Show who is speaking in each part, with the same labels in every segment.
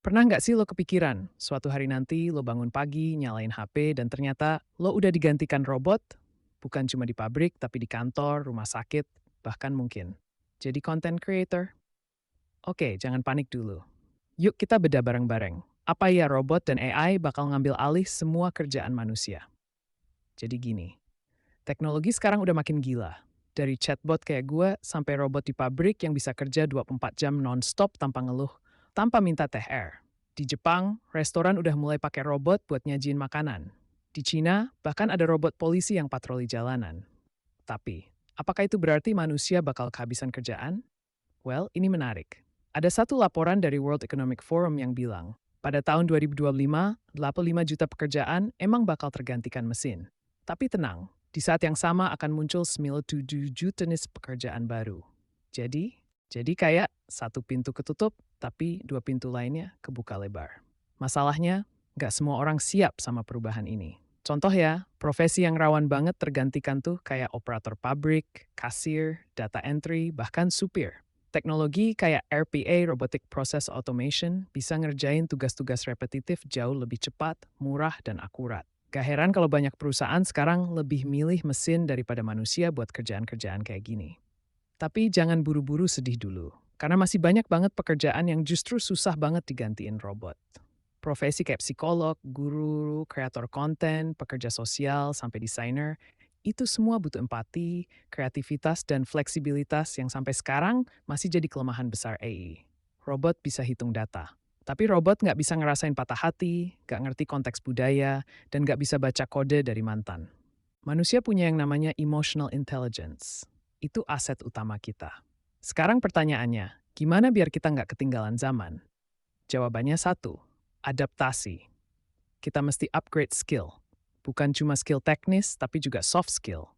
Speaker 1: Pernah nggak sih lo kepikiran, suatu hari nanti lo bangun pagi, nyalain HP, dan ternyata lo udah digantikan robot? Bukan cuma di pabrik, tapi di kantor, rumah sakit, bahkan mungkin jadi content creator? Oke, jangan panik dulu. Yuk kita bedah bareng-bareng. Apa ya robot dan AI bakal ngambil alih semua kerjaan manusia? Jadi gini, teknologi sekarang udah makin gila. Dari chatbot kayak gue sampai robot di pabrik yang bisa kerja 24 jam non-stop tanpa ngeluh, tanpa minta THR. Di Jepang, restoran udah mulai pakai robot buat nyajiin makanan. Di Cina, bahkan ada robot polisi yang patroli jalanan. Tapi, apakah itu berarti manusia bakal kehabisan kerjaan? Well, ini menarik. Ada satu laporan dari World Economic Forum yang bilang, pada tahun 2025, 85 juta pekerjaan emang bakal tergantikan mesin. Tapi tenang, di saat yang sama akan muncul 97 juta jenis pekerjaan baru. Jadi kayak satu pintu ketutup, tapi dua pintu lainnya kebuka lebar. Masalahnya, nggak semua orang siap sama perubahan ini. Contoh ya, profesi yang rawan banget tergantikan tuh kayak operator pabrik, kasir, data entry, bahkan supir. Teknologi kayak RPA, Robotic Process Automation, bisa ngerjain tugas-tugas repetitif jauh lebih cepat, murah, dan akurat. Gak heran kalau banyak perusahaan sekarang lebih milih mesin daripada manusia buat kerjaan-kerjaan kayak gini. Tapi jangan buru-buru sedih dulu, karena masih banyak banget pekerjaan yang justru susah banget digantiin robot. Profesi kayak psikolog, guru, kreator konten, pekerja sosial, sampai desainer, itu semua butuh empati, kreativitas, dan fleksibilitas yang sampai sekarang masih jadi kelemahan besar AI. Robot bisa hitung data, tapi robot nggak bisa ngerasain patah hati, nggak ngerti konteks budaya, dan nggak bisa baca kode dari mantan. Manusia punya yang namanya emotional intelligence. Itu aset utama kita. Sekarang pertanyaannya, gimana biar kita nggak ketinggalan zaman? Jawabannya satu, adaptasi. Kita mesti upgrade skill. Bukan cuma skill teknis, tapi juga soft skill.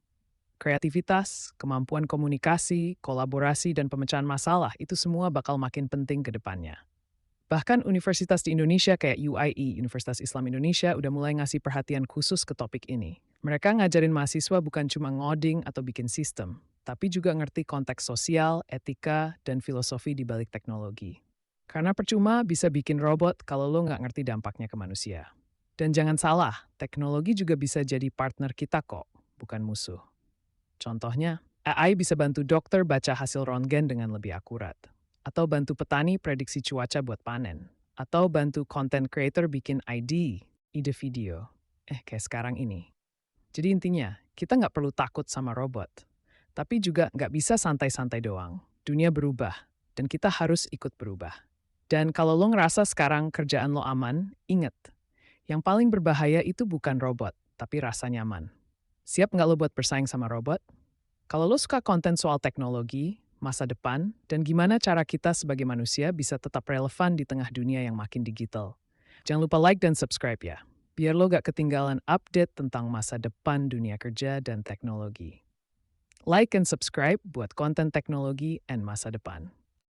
Speaker 1: Kreativitas, kemampuan komunikasi, kolaborasi, dan pemecahan masalah itu semua bakal makin penting ke depannya. Bahkan universitas di Indonesia kayak UII, Universitas Islam Indonesia, udah mulai ngasih perhatian khusus ke topik ini. Mereka ngajarin mahasiswa bukan cuma ngoding atau bikin sistem, tapi juga ngerti konteks sosial, etika, dan filosofi di balik teknologi. Karena percuma bisa bikin robot kalau lo nggak ngerti dampaknya ke manusia. Dan jangan salah, teknologi juga bisa jadi partner kita kok, bukan musuh. Contohnya, AI bisa bantu dokter baca hasil röntgen dengan lebih akurat. Atau bantu petani prediksi cuaca buat panen. Atau bantu content creator bikin ide video. Kayak sekarang ini. Jadi intinya, kita nggak perlu takut sama robot. Tapi juga nggak bisa santai-santai doang. Dunia berubah, dan kita harus ikut berubah. Dan kalau lo ngerasa sekarang kerjaan lo aman, inget, yang paling berbahaya itu bukan robot, tapi rasa nyaman. Siap nggak lo buat bersaing sama robot? Kalau lo suka konten soal teknologi, masa depan, dan gimana cara kita sebagai manusia bisa tetap relevan di tengah dunia yang makin digital. Jangan lupa like dan subscribe ya, biar lo gak ketinggalan update tentang masa depan dunia kerja dan teknologi. Like and subscribe buat konten teknologi and masa depan.